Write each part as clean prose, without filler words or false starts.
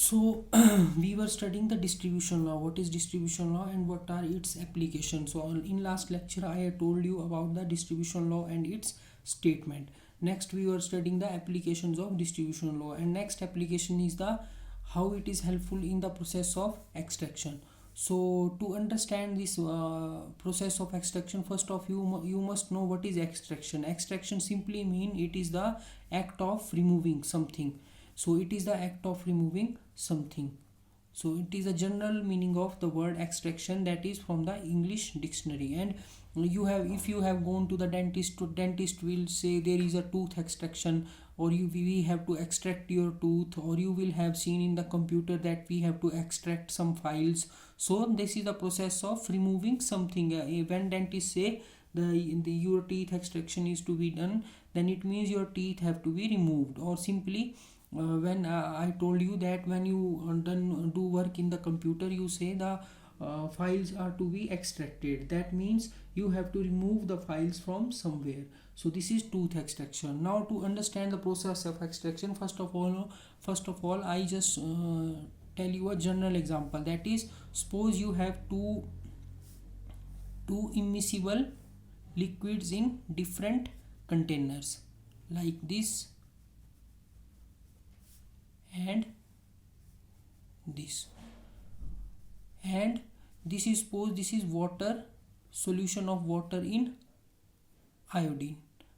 So we were studying the distribution law. What is distribution law and what are its applications? So in last lecture I had told you about the distribution law and its statement. Next we were studying the applications of distribution law, and next application is the how it is helpful in the process of extraction. So to understand this process of extraction, first of you must know what is extraction. Extraction simply mean it is the act of removing something. So it is the act of removing something. So it is a general meaning of the word extraction, that is from the English dictionary. And you have, if you have gone to the dentist, dentist will say there is a tooth extraction, or we have to extract your tooth, or you will have seen in the computer that we have to extract some files. So this is the process of removing something. When dentists say the your teeth extraction is to be done, then it means your teeth have to be removed. Or simply when I told you that when you done do work in the computer, you say the files are to be extracted. That means you have to remove the files from somewhere. So this is tooth extraction. Now to understand the process of extraction, first of all I just tell you a general example. That is, suppose you have two immiscible liquids in different containers, like this and this, and this is, suppose this is water, solution of water in iodine.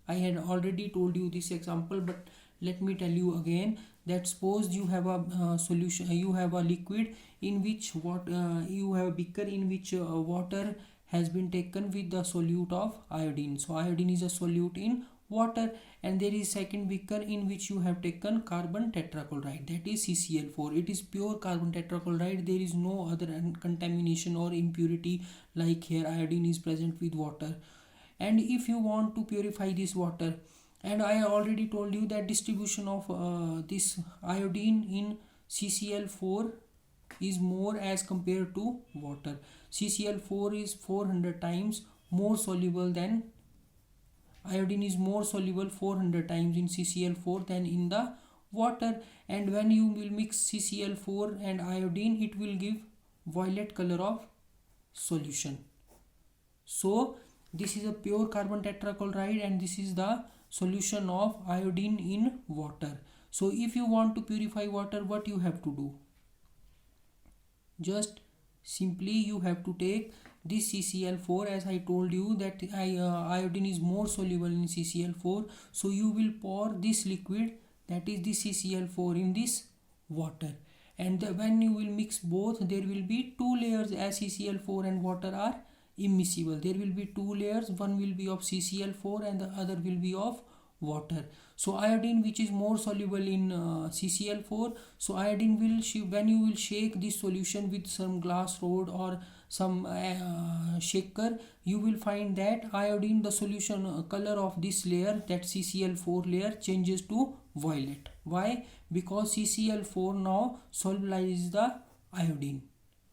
I had already told you this example, but let me tell you again, that suppose you have a solution, you have a liquid in which what you have a beaker in which water has been taken with the solute of iodine. So iodine is a solute in water, and there is second beaker in which you have taken carbon tetrachloride, that is CCl4. It is pure carbon tetrachloride. There is no other contamination or impurity like here iodine is present with water. And if you want to purify this water, and I already told you that distribution of this iodine in CCl4 is more as compared to water. CCl4 is 400 times more soluble than iodine, is more soluble 400 times in CCl4 than in the water. And when you will mix CCl4 and iodine, it will give violet color of solution. So this is a pure carbon tetrachloride, and this is the solution of iodine in water. So if you want to purify water, what you have to do? Just simply you have to take this CCl4, as I told you that iodine is more soluble in CCl4. So you will pour this liquid, that is the CCl4, in this water, and when you will mix both, there will be two layers, as CCl4 and water are immiscible. There will be two layers, one will be of CCl4 and the other will be of water. So iodine, which is more soluble in CCl4, so iodine will when you will shake this solution with some glass rod or some shaker, you will find that iodine, the solution color of this layer, that CCl4 layer, changes to violet. Why? Because CCl4 now solubilizes the iodine.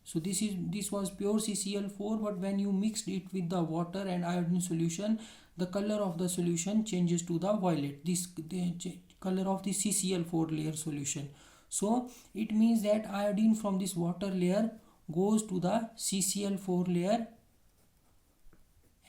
So this was pure CCl4, but when you mixed it with the water and iodine solution, the color of the solution changes to the violet, the color of the CCl4 layer solution. So it means that iodine from this water layer goes to the CCl4 layer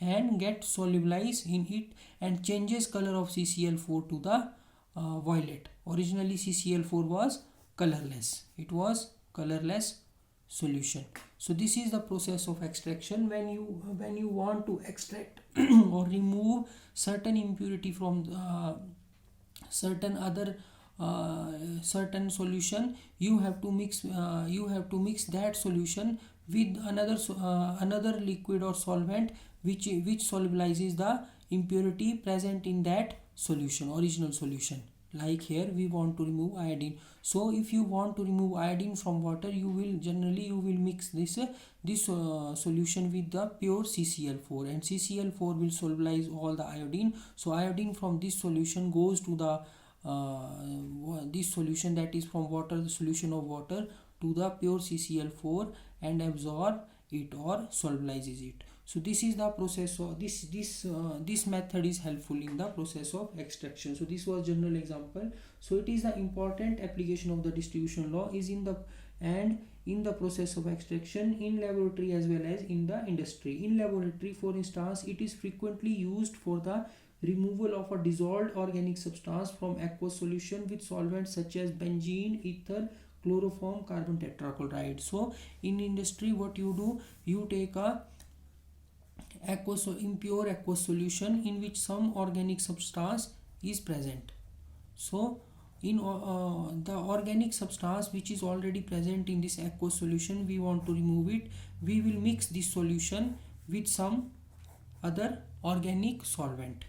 and get solubilized in it and changes color of CCl4 to the violet. Originally CCl4 was colorless. It was colorless solution. So this is the process of extraction. When you want to extract or remove certain impurity from certain other certain solution, you have to mix that solution with another liquid or solvent which solubilizes the impurity present in that solution, original solution. Like here we want to remove iodine. So if you want to remove iodine from water, you will mix this solution with the pure CCl4, and CCl4 will solubilize all the iodine. So iodine from this solution goes to the this solution, that is from water, the solution of water, to the pure CCl4 and absorb it or solubilizes it. So this is the process of this method is helpful in the process of extraction. So this was general example. So it is the important application of the distribution law is in the process of extraction in laboratory as well as in the industry. In laboratory, for instance, it is frequently used for the removal of a dissolved organic substance from aqueous solution with solvents such as benzene, ether, chloroform, carbon tetrachloride. So in industry, what you do, you take a impure aqueous solution in which some organic substance is present. So in the organic substance which is already present in this aqueous solution, we want to remove it. We will mix this solution with some other organic solvent.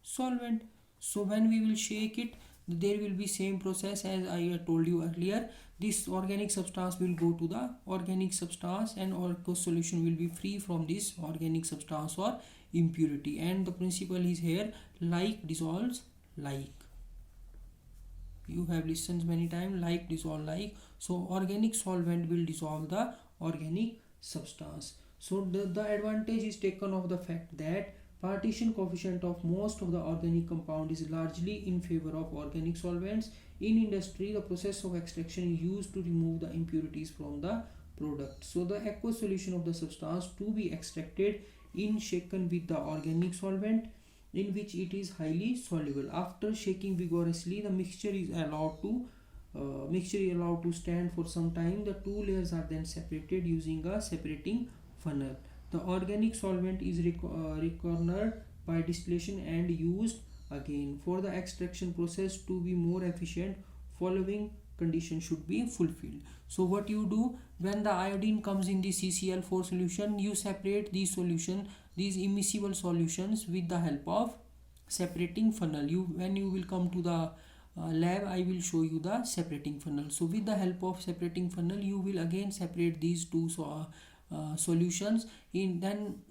So when we will shake it, there will be same process as I told you earlier. This organic substance will go to the organic substance and aqueous solution will be free from this organic substance or impurity. And the principle is here, like dissolves like. You have listened many times, like dissolve like. So organic solvent will dissolve the organic substance. So the advantage is taken of the fact that partition coefficient of most of the organic compound is largely in favor of organic solvents. In industry, the process of extraction is used to remove the impurities from the product. So the aqueous solution of the substance to be extracted in shaken with the organic solvent in which it is highly soluble. After shaking vigorously, the mixture is allowed to stand for some time. The two layers are then separated using a separating funnel. The organic solvent is recornered by distillation and used again. For the extraction process to be more efficient, following conditions should be fulfilled. So what you do, when the iodine comes in the CCl4 solution, you separate these immiscible solutions with the help of separating funnel. When you will come to the lab, I will show you the separating funnel. So with the help of separating funnel, you will again separate these two solutions. Then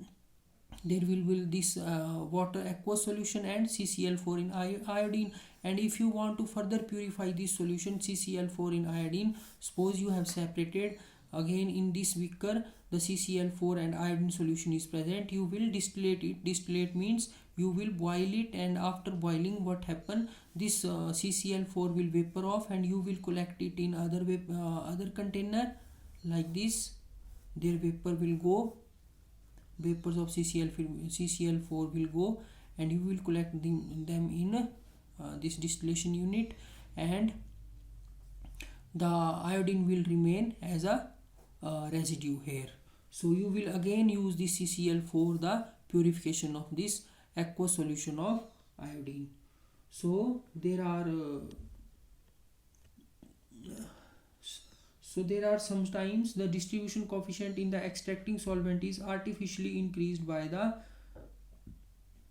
there will be this water aqueous solution and CCl4 in iodine. And if you want to further purify this solution CCl4 in iodine, suppose you have separated again in this beaker, the CCl4 and iodine solution is present, you will distillate it. Distillate means you will boil it, and after boiling, what happen, this CCl4 will vapor off and you will collect it in other container like this. Their vapor will go, vapors of CCl4 will go, and you will collect them in this distillation unit, and the iodine will remain as a residue here. So you will again use this CCl for the purification of this aqueous solution of iodine. So there are sometimes the distribution coefficient in the extracting solvent is artificially increased by the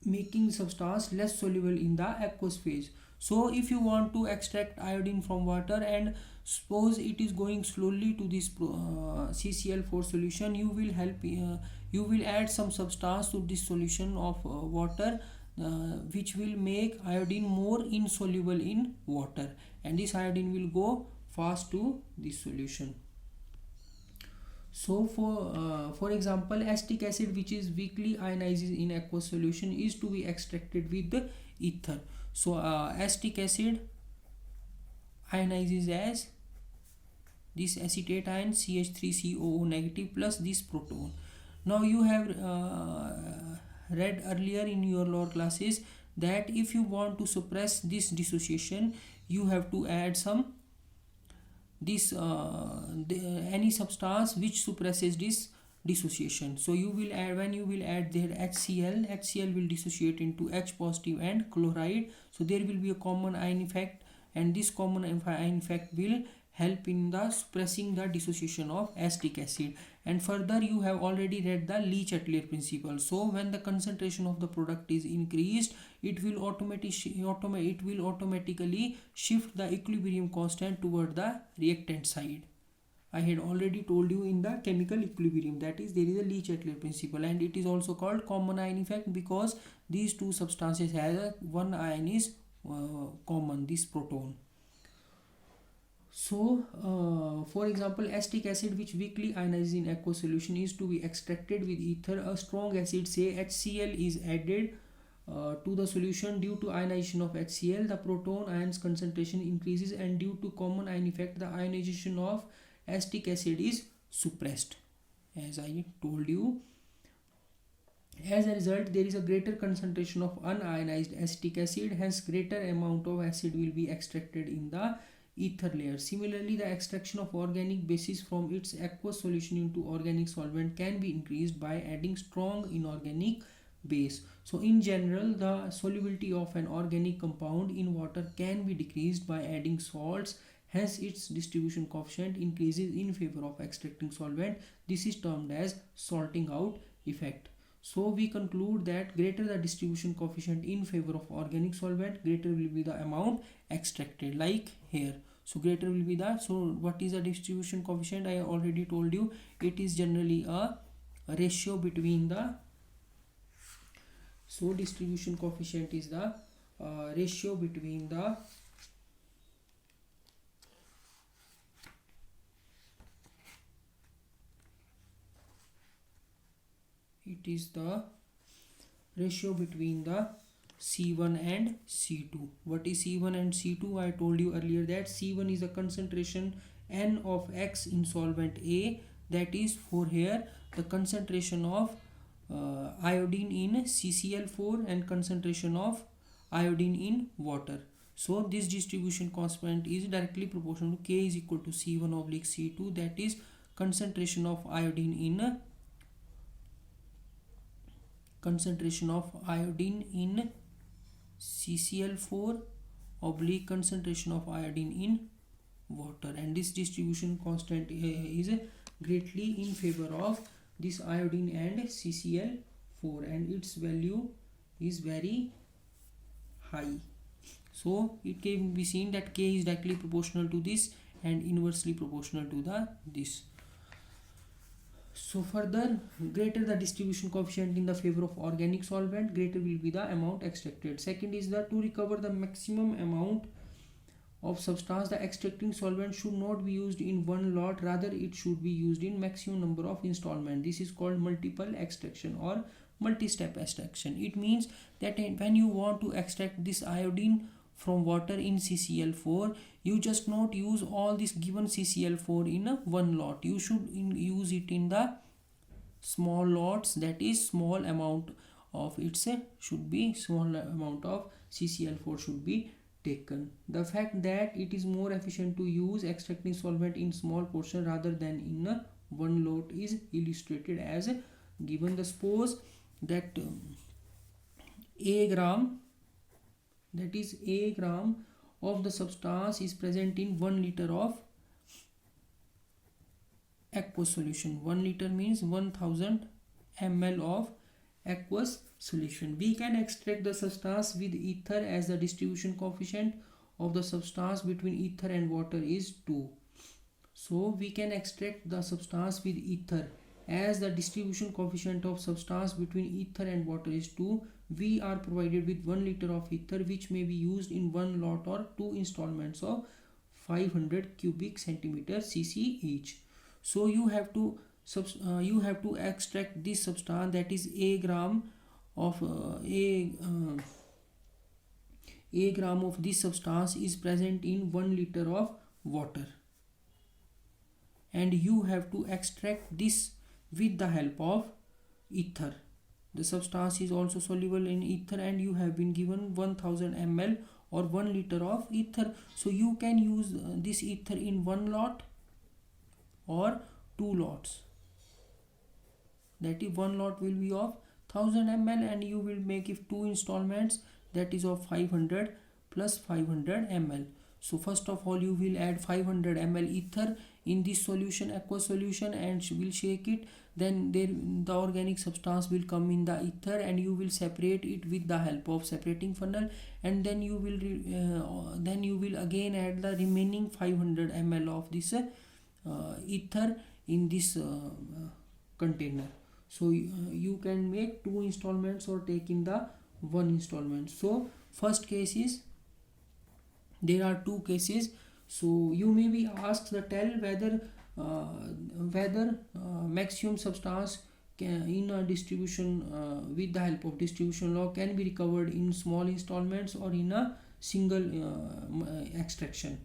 making substance less soluble in the aqueous phase. So if you want to extract iodine from water and suppose it is going slowly to this CCl4 solution, you will add some substance to this solution of water which will make iodine more insoluble in water, and this iodine will go fast to this solution. So for example, acetic acid, which is weakly ionizes in aqueous solution, is to be extracted with the ether. So acetic acid ionizes as this acetate ion CH3COO negative plus this proton. Now you have read earlier in your lower classes that if you want to suppress this dissociation, you have to add some any substance which suppresses this dissociation. So you will add, when you will add there HCl will dissociate into H positive and chloride. So there will be a common ion effect, and this common ion effect will help in the suppressing the dissociation of acetic acid. And further, you have already read the Le-Chatelier principle. So when the concentration of the product is increased, it will automatically shift the equilibrium constant toward the reactant side. I had already told you in the chemical equilibrium, that is, there is a Le-Chatelier principle, and it is also called common ion effect because these two substances have one ion is common, this proton. For example, acetic acid which weakly ionizes in aqueous solution is to be extracted with ether. A strong acid, say HCl, is added to the solution. Due to ionization of HCl, the proton ions concentration increases, and due to common ion effect, the ionization of acetic acid is suppressed, as I told you. As a result, there is a greater concentration of unionized acetic acid, hence greater amount of acid will be extracted in the ether layer. Similarly, the extraction of organic bases from its aqueous solution into organic solvent can be increased by adding strong inorganic base. So in general, the solubility of an organic compound in water can be decreased by adding salts, hence its distribution coefficient increases in favor of extracting solvent. This is termed as salting out effect. So we conclude that greater the distribution coefficient in favor of organic solvent, greater will be the amount extracted, like here. So greater will be the, so what is the distribution coefficient? I already told you, it is generally a ratio between the, so distribution coefficient is the ratio between the it is the ratio between the C1 and C2. What is C1 and C2? I told you earlier that C1 is a concentration N of X in solvent A, that is for here the concentration of iodine in CCl4 and concentration of iodine in water. So this distribution constant is directly proportional to K is equal to C1 oblique C2, that is concentration of iodine in CCl4 oblique concentration of iodine in water, and this distribution constant is greatly in favor of this iodine and CCl4, and its value is very high. So it can be seen that K is directly proportional to this and inversely proportional to this. So further, greater the distribution coefficient in the favor of organic solvent, greater will be the amount extracted. Second is that to recover the maximum amount of substance, the extracting solvent should not be used in one lot, rather it should be used in maximum number of installments. This is called multiple extraction or multi-step extraction. It means that when you want to extract this iodine from water in CCl4, you just not use all this given CCl4 in one lot. You should use it in the small lots, that is small amount of should be small amount of CCl4 should be taken. The fact that it is more efficient to use extracting solvent in small portion rather than in one lot is illustrated as given. The suppose that a gram of the substance is present in 1 liter of aqueous solution. 1 liter means 1000 ml of aqueous solution. We can extract the substance with ether as the distribution coefficient of the substance between ether and water is 2. So we can extract the substance with ether as the distribution coefficient of substance between ether and water is 2. We are provided with 1 liter of ether which may be used in one lot or two installments of 500 cubic centimeter cc each. So you have to extract this substance, that is a gram of this substance is present in 1 liter of water, and you have to extract this with the help of ether. The substance is also soluble in ether and you have been given 1000 ml or 1 liter of ether. So you can use this ether in one lot or two lots. That is, one lot will be of 1000 ml and you will make if two installments, that is of 500 plus 500 ml. So first of all you will add 500 ml ether in this solution, aqueous solution, and will shake it. Then the organic substance will come in the ether and you will separate it with the help of separating funnel, and then you will again add the remaining 500 ml of this ether in this container. So you can make two installments or take in the one installment. So first case is, there are two cases. So you may be asked the tell whether maximum substance in a distribution with the help of distribution law can be recovered in small installments or in a single extraction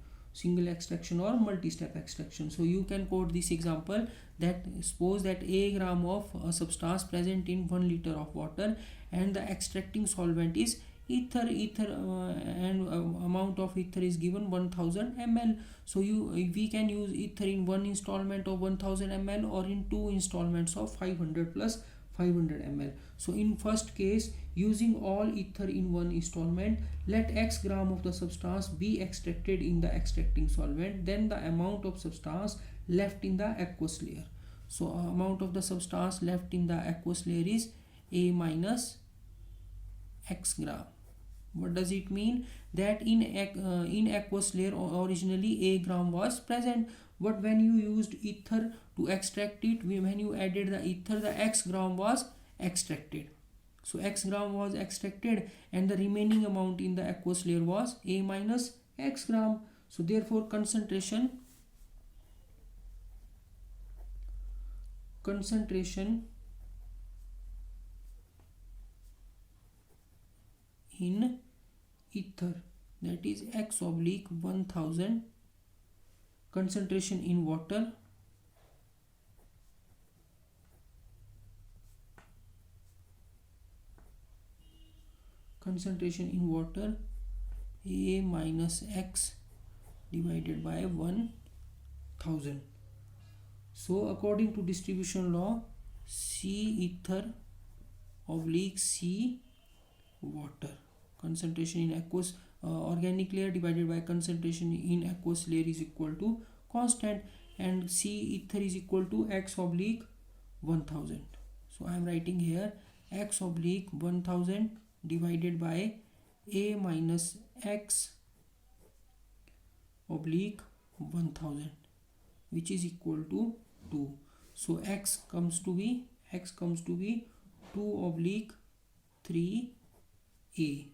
or multi-step extraction. So you can quote this example, that suppose that a gram of a substance present in 1 liter of water and the extracting solvent is ether and amount of ether is given 1000 ml. So we can use ether in one installment of 1000 ml or in two installments of 500 plus 500 ml. So in first case, using all ether in one installment, let x gram of the substance be extracted in the extracting solvent, then the amount of substance left in the aqueous layer. So amount of the substance left in the aqueous layer is a minus x gram. What does it mean? That in aqueous layer originally a gram was present, but when you used ether to extract it, when you added the ether, the x gram was extracted. So x gram was extracted and the remaining amount in the aqueous layer was a minus x gram. So therefore concentration in ether, that is x oblique 1000, concentration in water a minus x divided by 1000. So according to distribution law, C ether oblique C water, concentration in aqueous organic layer divided by concentration in aqueous layer is equal to constant, and C ether is equal to x oblique 1000. So I am writing here x oblique 1000 divided by a minus x oblique 1000, which is equal to 2. So x comes to be 2 oblique 3a.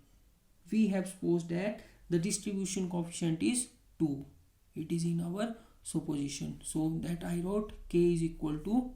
We have supposed that the distribution coefficient is 2. It is in our supposition. So that I wrote k is equal to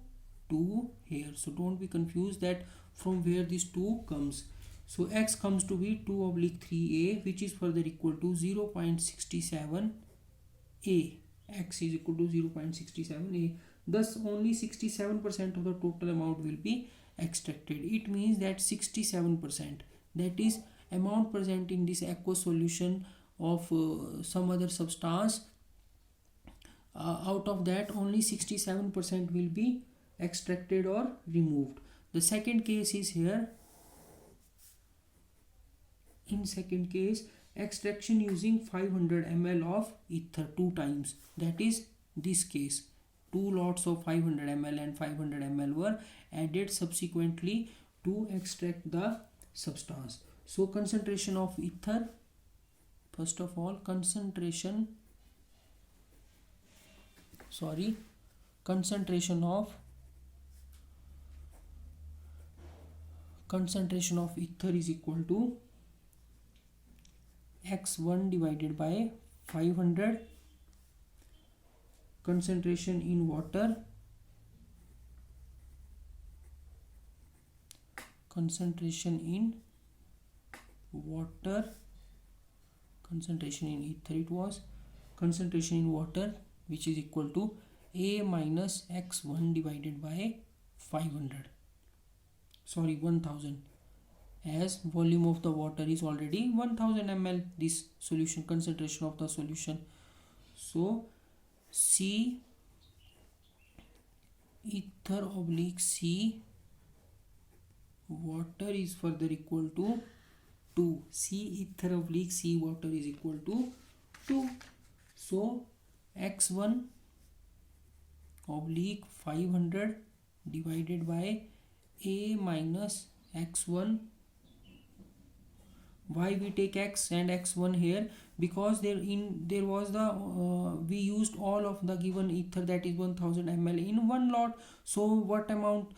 2 here. So don't be confused that from where this 2 comes. So x comes to be 2 oblique 3a, which is further equal to 0.67a. X is equal to 0.67a. Thus only 67% of the total amount will be extracted. It means that 67%, that is amount present in this aqueous solution of some other substance, out of that only 67% will be extracted or removed. The second case is here. In second case, extraction using 500 ml of ether 2 times, that is this case. 2 lots of 500 ml and 500 ml were added subsequently to extract the substance. So concentration of ether, first of all concentration of ether is equal to x1 divided by 500, concentration in water, concentration in ether it was, concentration in water, which is equal to a minus x1 divided by 1000, as volume of the water is already 1000 ml, this solution, concentration of the solution. So C ether oblique C water is further equal to 2. C ether oblique C water is equal to 2. So x1 oblique 500 divided by a minus x1. Why we take x and x1 here? Because there was the we used all of the given ether, that is 1000 ml in one lot. So what amount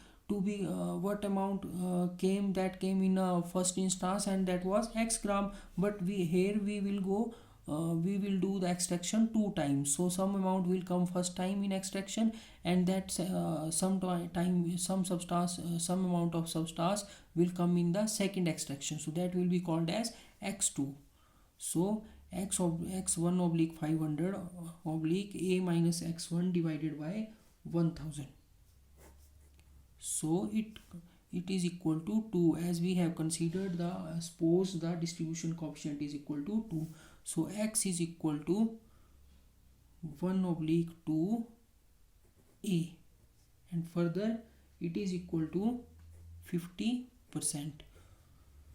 came in first instance, and that was x gram. But we will go we will do the extraction two times. So some amount will come first time in extraction, and that some substance, some amount of substance will come in the second extraction. So that will be called as x2. So x1 oblique 500 oblique a minus x1 divided by 1000. So it is equal to 2, as we have considered the suppose the distribution coefficient is equal to 2. So x is equal to 1 oblique 2 a, and further it is equal to 50%.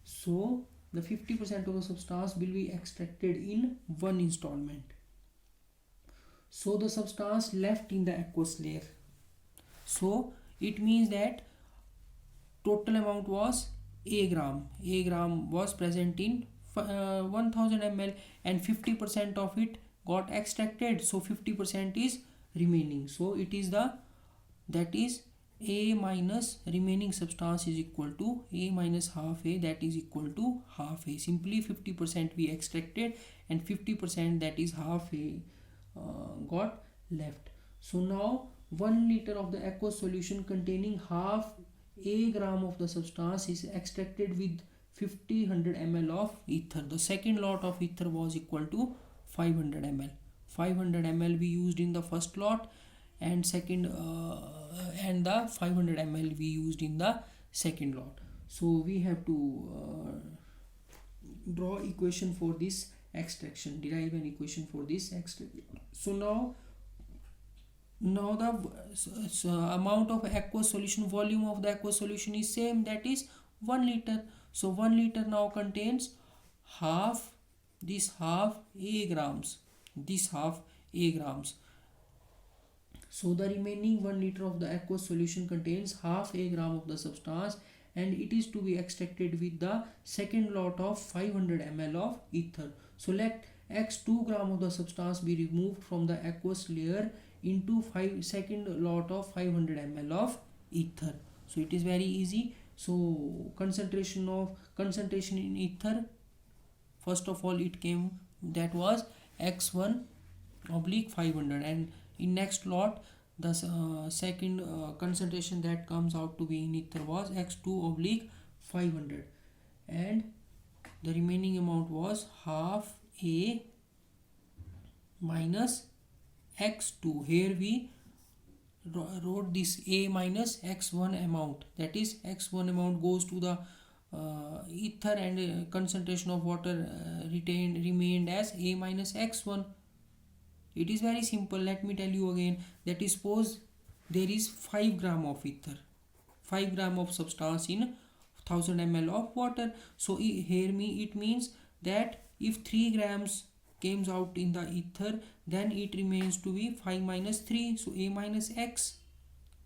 So the 50% of the substance will be extracted in one installment. So the substance left in the aqueous layer, so it means that total amount was a gram was present in 1000 ml, and 50% of it got extracted, so 50% is remaining. So it is that is a minus remaining substance is equal to a minus half a, that is equal to half a. Simply 50% we extracted and 50%, that is half a, got left. So now 1 liter of the aqueous solution containing half a gram of the substance is extracted with 100 ml of ether. The second lot of ether was equal to 500 ml. 500 ml we used in the first lot, and and the 500 ml we used in the second lot. So we have to draw equation for this extraction, derive an equation for this extraction. So now the amount of aqueous solution, volume of the aqueous solution is same, that is 1 liter. So 1 liter now contains half a grams, so the remaining 1 liter of the aqueous solution contains half a gram of the substance, and it is to be extracted with the second lot of 500 ml of ether. So let x2 gram of the substance be removed from the aqueous layer into second lot of 500 ml of ether. So it is very easy. So concentration in ether, first of all it came, that was x1 oblique 500, and in next lot the second concentration that comes out to be in ether was x2 oblique 500, and the remaining amount was half a minus x2. Here we wrote this a minus x1 amount, that is x1 amount goes to the ether, and concentration of water remained as a minus x1. It is very simple. Let me tell you again, that is, suppose there is 5 gram of ether, 5 gram of substance in 1000 ml of water. So here it means that if 3 grams comes out in the ether, then it remains to be 5 minus 3, so a minus x,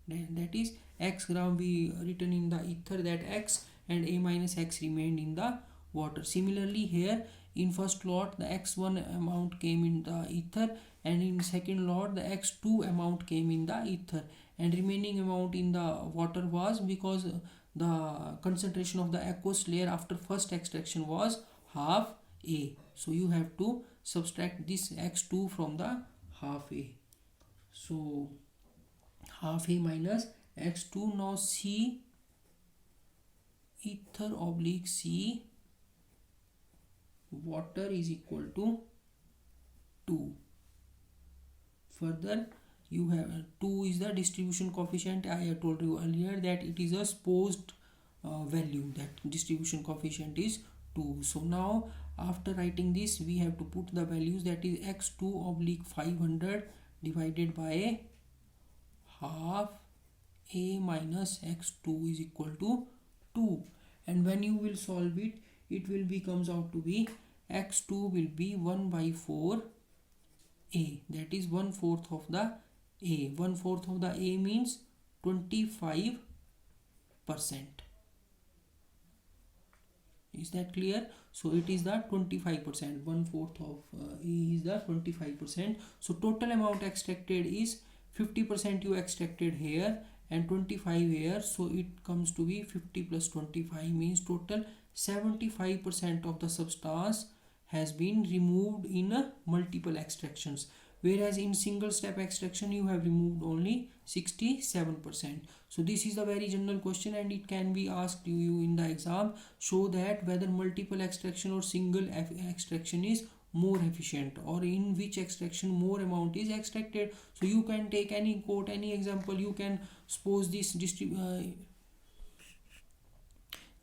that is x gram we written in the ether, that x, and a minus x remained in the water. Similarly here in first lot the x1 amount came in the ether, and in second lot the x2 amount came in the ether, and remaining amount in the water was, because the concentration of the aqueous layer after first extraction was half a, so you have to subtract this x2 from the half a. So half a minus x2. Now C ether oblique C water is equal to 2. Further you have 2 is the distribution coefficient. I have told you earlier that it is a supposed value, that distribution coefficient is 2. So now after writing this we have to put the values, that is x2 oblique 500 divided by half a minus x2 is equal to 2, and when you will solve it, it will comes out to be x2 will be 1 by 4 a, that is 1/4 of the a. 1/4 of the a means 25%. Is that clear? So it is the 25%. 1/4 of a is the 25%. So total amount extracted is 50% you extracted here and 25 here. So it comes to be 50 plus 25 means total 75% of the substance has been removed in multiple extractions, whereas in single step extraction you have removed only 67%. So this is a very general question and it can be asked you in the exam. Show that whether multiple extraction or single extraction is more efficient, or in which extraction more amount is extracted. So you can take any quote, any example. You can suppose this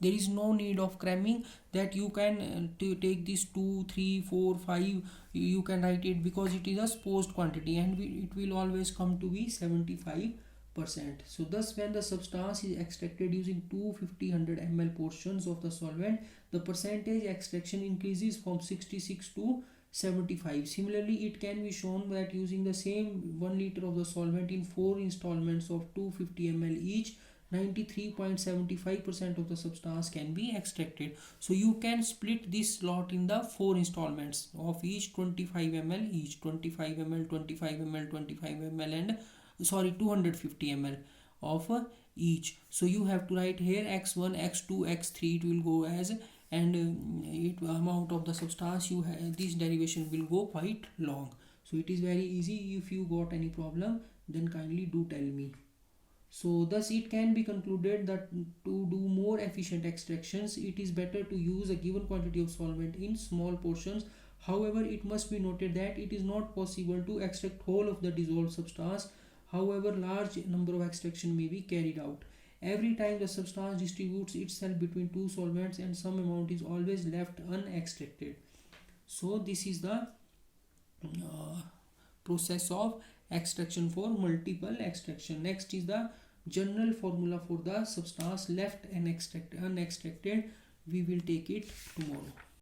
there is no need of cramming, that you can to take this 2 3 4 5, you can write it, because it is a supposed quantity and it will always come to be 75%. So thus when the substance is extracted using 250 100 ml portions of the solvent, the percentage extraction increases from 66 to 75. Similarly, it can be shown that using the same 1 liter of the solvent in 4 installments of 250 ml each, 93.75% of the substance can be extracted. So you can split this lot in the 4 installments of each 25 ml each, 25 ml, 25 ml, 25 ml, and 250 ml of each. So you have to write here x1, x2, x3 it will go as, and amount of the substance you have, this derivation will go quite long. So it is very easy. If you got any problem, then kindly do tell me. So thus it can be concluded that to do more efficient extractions, it is better to use a given quantity of solvent in small portions. However, it must be noted that it is not possible to extract whole of the dissolved substance. However, large number of extraction may be carried out. Every time the substance distributes itself between two solvents and some amount is always left unextracted. So this is the process of extraction for multiple extraction. Next is the general formula for the substance left and unextracted. We will take it tomorrow.